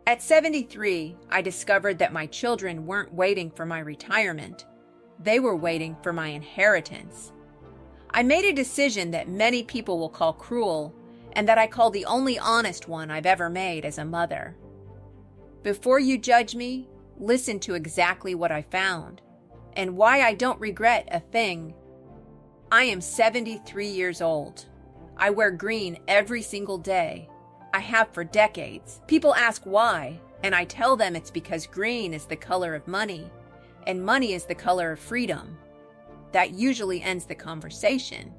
At 73, I discovered that my children weren't waiting for my retirement. They were waiting for my inheritance. I made a decision that many people will call cruel, and that I call the only honest one I've ever made as a mother. Before you judge me, listen to exactly what I found, and why I don't regret a thing. I am 73 years old. I wear green every single day. I have for decades. People ask why, and I tell them it's because green is the color of money, and money is the color of freedom. That usually ends the conversation.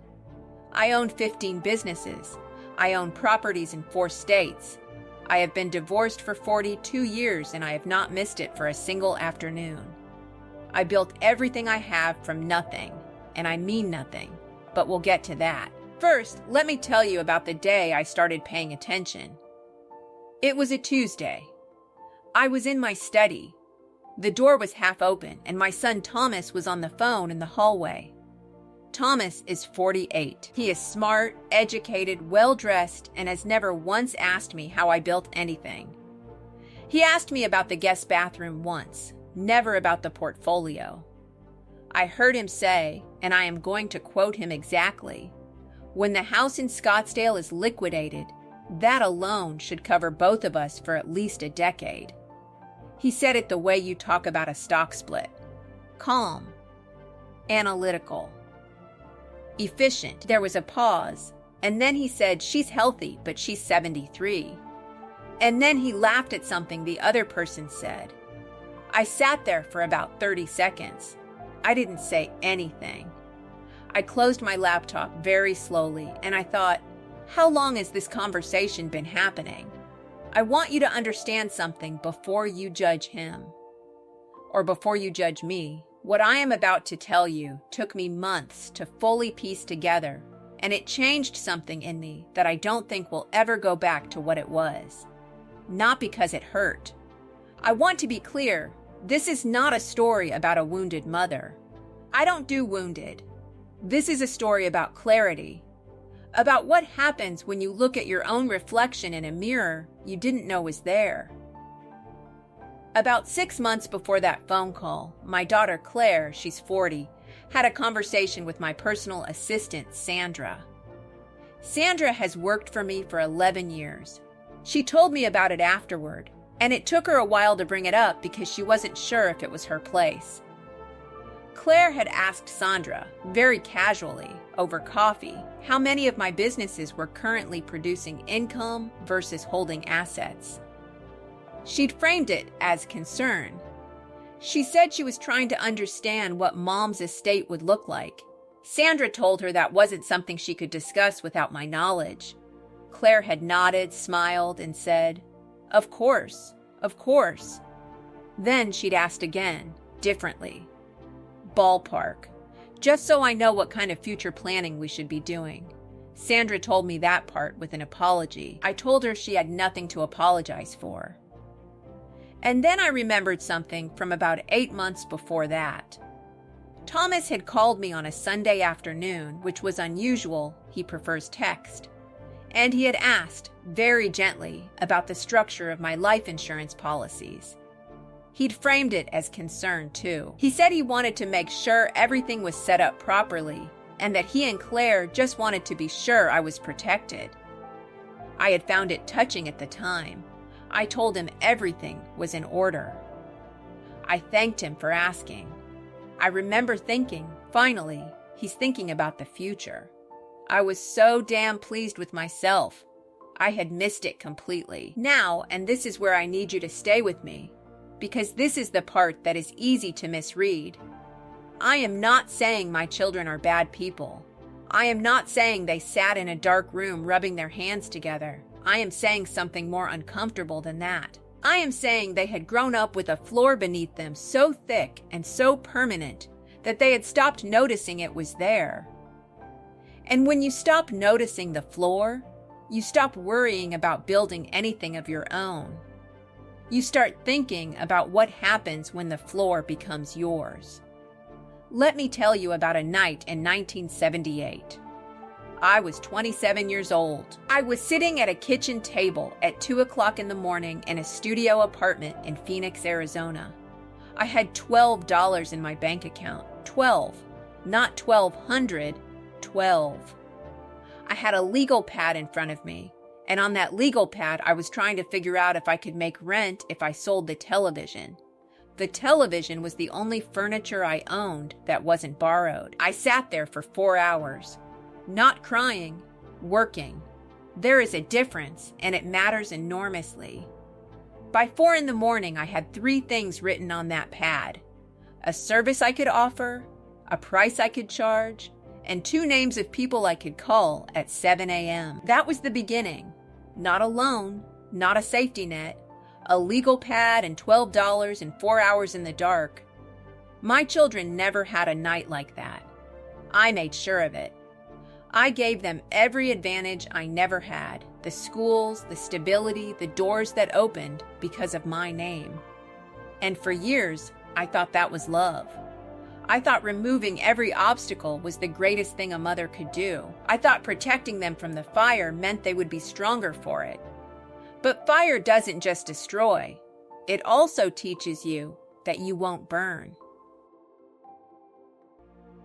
I own 15 businesses. I own properties in 4 states. I have been divorced for 42 years, and I have not missed it for a single afternoon. I built everything I have from nothing, and I mean nothing, but we'll get to that. First, let me tell you about the day I started paying attention. It was a Tuesday. I was in my study. The door was half open, and my son Thomas was on the phone in the hallway. Thomas is 48. He is smart, educated, well-dressed, and has never once asked me how I built anything. He asked me about the guest bathroom once, never about the portfolio. I heard him say, and I am going to quote him exactly, "When the house in Scottsdale is liquidated, that alone should cover both of us for at least a decade." He said it the way you talk about a stock split. Calm, analytical, efficient. There was a pause, and then he said, "She's healthy, but she's 73. And then he laughed at something the other person said. I sat there for about 30 seconds. I didn't say anything. I closed my laptop very slowly, and I thought, how long has this conversation been happening? I want you to understand something before you judge him, or before you judge me. What I am about to tell you took me months to fully piece together, and it changed something in me that I don't think will ever go back to what it was. Not because it hurt. I want to be clear, this is not a story about a wounded mother. I don't do wounded. This is a story about clarity, about what happens when you look at your own reflection in a mirror you didn't know was there. About 6 months before that phone call, my daughter Claire, she's 40, had a conversation with my personal assistant, Sandra. Sandra has worked for me for 11 years. She told me about it afterward, and it took her a while to bring it up because she wasn't sure if it was her place. Claire had asked Sandra, very casually, over coffee, how many of my businesses were currently producing income versus holding assets. She'd framed it as concern. She said she was trying to understand what Mom's estate would look like. Sandra told her that wasn't something she could discuss without my knowledge. Claire had nodded, smiled, and said, "Of course, of course." Then she'd asked again, differently. Ballpark, just so I know what kind of future planning we should be doing. Sandra told me that part with an apology. I told her she had nothing to apologize for. And then I remembered something from about 8 months before that. Thomas had called me on a Sunday afternoon, which was unusual, he prefers text. And he had asked, very gently, about the structure of my life insurance policies. He'd framed it as concern, too. He said he wanted to make sure everything was set up properly, and that he and Claire just wanted to be sure I was protected. I had found it touching at the time. I told him everything was in order. I thanked him for asking. I remember thinking, finally, he's thinking about the future. I was so damn pleased with myself. I had missed it completely. Now, and this is where I need you to stay with me, because this is the part that is easy to misread. I am not saying my children are bad people. I am not saying they sat in a dark room rubbing their hands together. I am saying something more uncomfortable than that. I am saying they had grown up with a floor beneath them so thick and so permanent that they had stopped noticing it was there. And when you stop noticing the floor, you stop worrying about building anything of your own. You start thinking about what happens when the floor becomes yours. Let me tell you about a night in 1978. I was 27 years old. I was sitting at a kitchen table at 2 o'clock in the morning in a studio apartment in Phoenix, Arizona. I had $12 in my bank account. 12. Not 1,200. 12. I had a legal pad in front of me, and on that legal pad, I was trying to figure out if I could make rent if I sold the television. The television was the only furniture I owned that wasn't borrowed. I sat there for 4 hours. Not crying, working. There is a difference, and it matters enormously. By 4 in the morning, I had 3 things written on that pad: a service I could offer, a price I could charge, and 2 names of people I could call at 7 a.m. That was the beginning. Not a loan, not a safety net, a legal pad and $12 and 4 hours in the dark. My children never had a night like that. I made sure of it. I gave them every advantage I never had: the schools, the stability, the doors that opened because of my name. And for years, I thought that was love. I thought removing every obstacle was the greatest thing a mother could do. I thought protecting them from the fire meant they would be stronger for it. But fire doesn't just destroy. It also teaches you that you won't burn.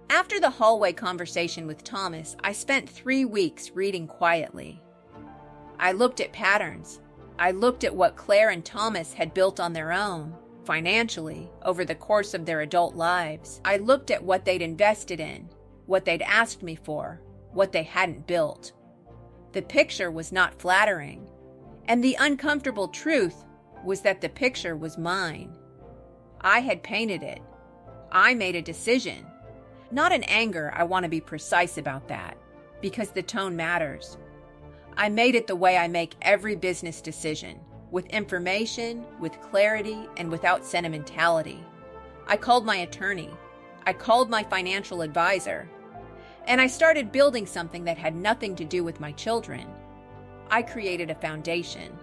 After the hallway conversation with Thomas, I spent 3 weeks reading quietly. I looked at patterns. I looked at what Claire and Thomas had built on their own, financially, over the course of their adult lives. I looked at what they'd invested in, what they'd asked me for, what they hadn't built. The picture was not flattering, and the uncomfortable truth was that the picture was mine. I had painted it. I made a decision. Not in anger, I want to be precise about that, because the tone matters. I made it the way I make every business decision, with information, with clarity, and without sentimentality. I called my attorney. I called my financial advisor. And I started building something that had nothing to do with my children. I created a foundation.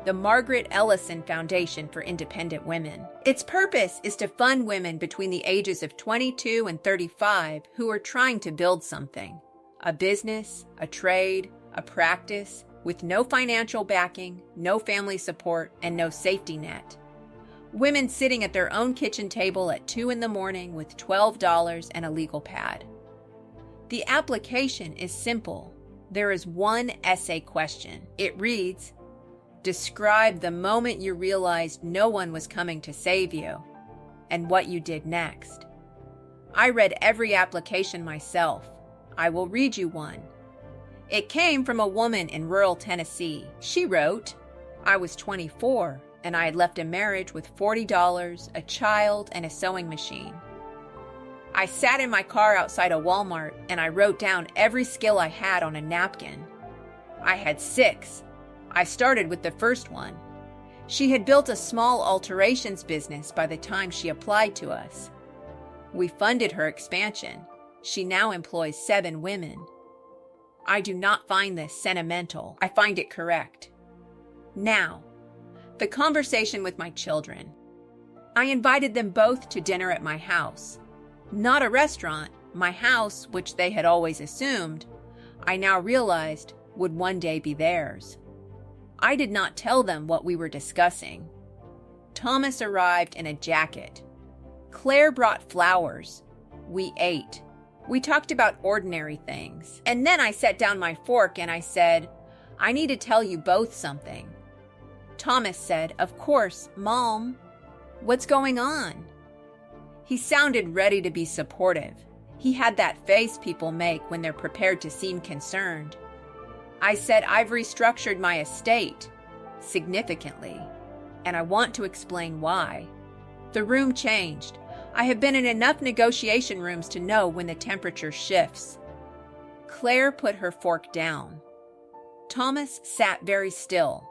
The Margaret Ellison Foundation for Independent Women. Its purpose is to fund women between the ages of 22 and 35 who are trying to build something: a business, a trade, a practice, with no financial backing, no family support, and no safety net. Women sitting at their own kitchen table at 2 in the morning with $12 and a legal pad. The application is simple. There is one essay question. It reads, describe the moment you realized no one was coming to save you, and what you did next. I read every application myself. I will read you one. It came from a woman in rural Tennessee. She wrote, I was 24, and I had left a marriage with $40, a child, and a sewing machine. I sat in my car outside a Walmart, and I wrote down every skill I had on a napkin. I had 6. I started with the first one. She had built a small alterations business by the time she applied to us. We funded her expansion. She now employs 7 women. I do not find this sentimental. I find it correct. Now, the conversation with my children. I invited them both to dinner at my house. Not a restaurant, my house, which they had always assumed, I now realized would one day be theirs. I did not tell them what we were discussing. Thomas arrived in a jacket. Claire brought flowers. We ate. We talked about ordinary things. And then I set down my fork and I said, I need to tell you both something. Thomas said, of course, Mom. What's going on? He sounded ready to be supportive. He had that face people make when they're prepared to seem concerned. I said, I've restructured my estate significantly, and I want to explain why. The room changed. I have been in enough negotiation rooms to know when the temperature shifts. Claire put her fork down. Thomas sat very still.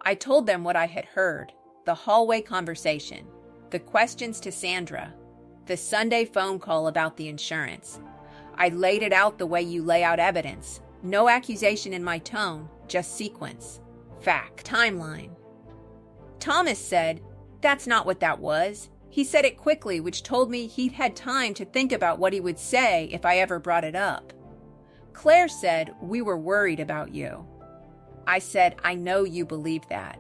I told them what I had heard, the hallway conversation, the questions to Sandra, the Sunday phone call about the insurance. I laid it out the way you lay out evidence. No accusation in my tone, just sequence, fact, timeline. Thomas said, that's not what that was. He said it quickly, which told me he'd had time to think about what he would say if I ever brought it up. Claire said, "We were worried about you." I said, "I know you believe that.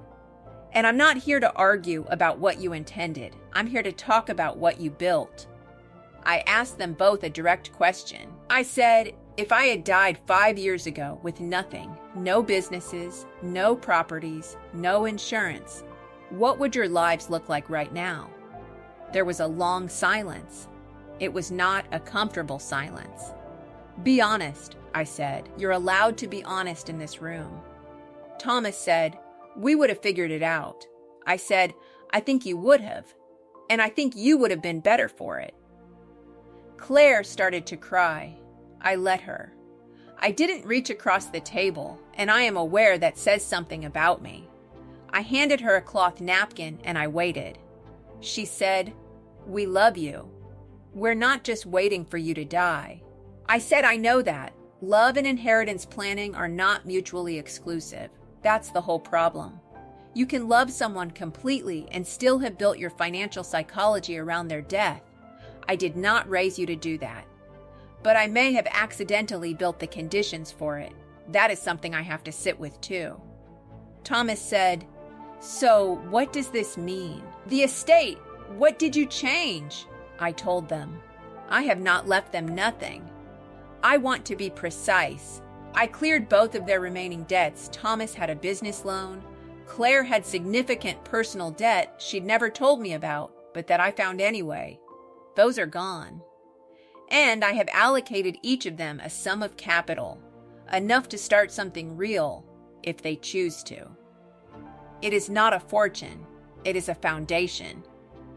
And I'm not here to argue about what you intended. I'm here to talk about what you built." I asked them both a direct question. I said, "If I had died 5 years ago with nothing, no businesses, no properties, no insurance, what would your lives look like right now?" There was a long silence. It was not a comfortable silence. "Be honest," I said. "You're allowed to be honest in this room." Thomas said, "We would have figured it out." I said, "I think you would have, and I think you would have been better for it." Claire started to cry. I let her. I didn't reach across the table, and I am aware that says something about me. I handed her a cloth napkin and I waited. She said, "We love you. We're not just waiting for you to die." I said, "I know that. Love and inheritance planning are not mutually exclusive. That's the whole problem. You can love someone completely and still have built your financial psychology around their death. I did not raise you to do that. But I may have accidentally built the conditions for it. That is something I have to sit with too." Thomas said, "So what does this mean? The estate, what did you change?" I told them. I have not left them nothing. I want to be precise. I cleared both of their remaining debts. Thomas had a business loan. Claire had significant personal debt she'd never told me about, but that I found anyway. Those are gone. And I have allocated each of them a sum of capital, enough to start something real, if they choose to. It is not a fortune. It is a foundation,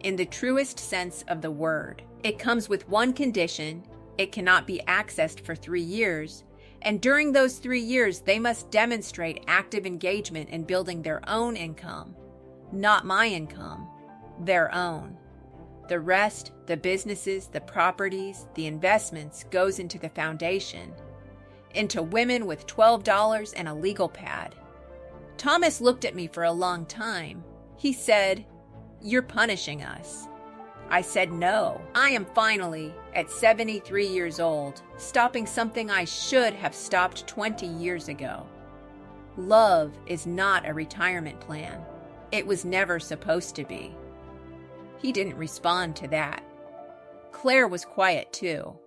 in the truest sense of the word. It comes with one condition: it cannot be accessed for 3 years, and during those 3 years they must demonstrate active engagement in building their own income. Not my income, their own. The rest, the businesses, the properties, the investments, goes into the foundation, into women with $12 and a legal pad. Thomas looked at me for a long time. He said, "You're punishing us." I said, "No, I am finally, at 73 years old, stopping something I should have stopped 20 years ago. Love is not a retirement plan. It was never supposed to be." He didn't respond to that. Claire was quiet too.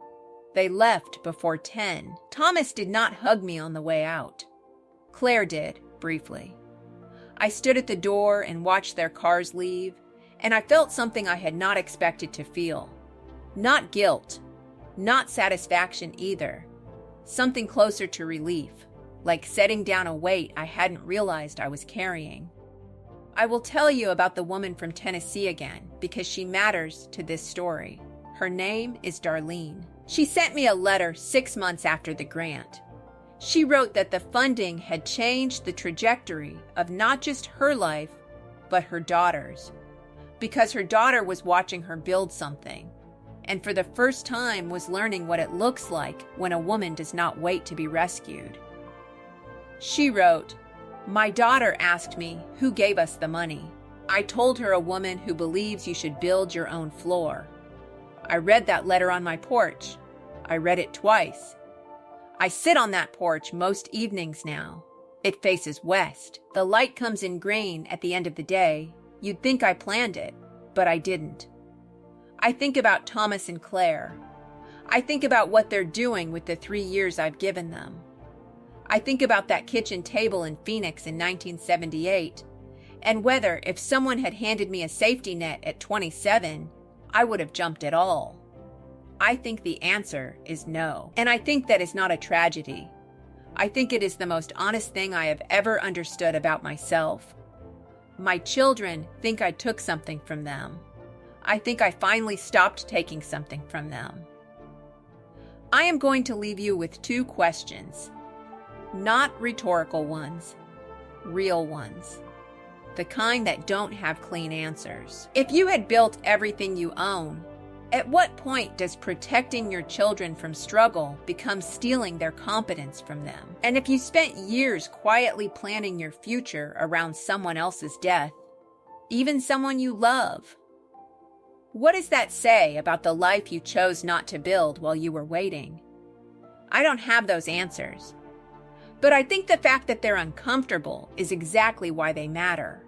They left before 10. Thomas did not hug me on the way out. Claire did, briefly. I stood at the door and watched their cars leave, and I felt something I had not expected to feel. Not guilt, not satisfaction either. Something closer to relief, like setting down a weight I hadn't realized I was carrying. I will tell you about the woman from Tennessee again, because she matters to this story. Her name is Darlene. She sent me a letter 6 months after the grant. She wrote that the funding had changed the trajectory of not just her life, but her daughter's, because her daughter was watching her build something, and for the first time was learning what it looks like when a woman does not wait to be rescued. She wrote, "My daughter asked me who gave us the money. I told her a woman who believes you should build your own floor." I read that letter on my porch. I read it twice. I sit on that porch most evenings now. It faces west. The light comes in green at the end of the day. You'd think I planned it, but I didn't. I think about Thomas and Claire. I think about what they're doing with the 3 years I've given them. I think about that kitchen table in Phoenix in 1978, and whether, if someone had handed me a safety net at 27, I would have jumped at all. I think the answer is no, and I think that is not a tragedy. I think it is the most honest thing I have ever understood about myself. My children think I took something from them. I think I finally stopped taking something from them. I am going to leave you with 2 questions. Not rhetorical ones, real ones. The kind that don't have clean answers. If you had built everything you own, at what point does protecting your children from struggle become stealing their competence from them? And if you spent years quietly planning your future around someone else's death, even someone you love, what does that say about the life you chose not to build while you were waiting? I don't have those answers. But I think the fact that they're uncomfortable is exactly why they matter.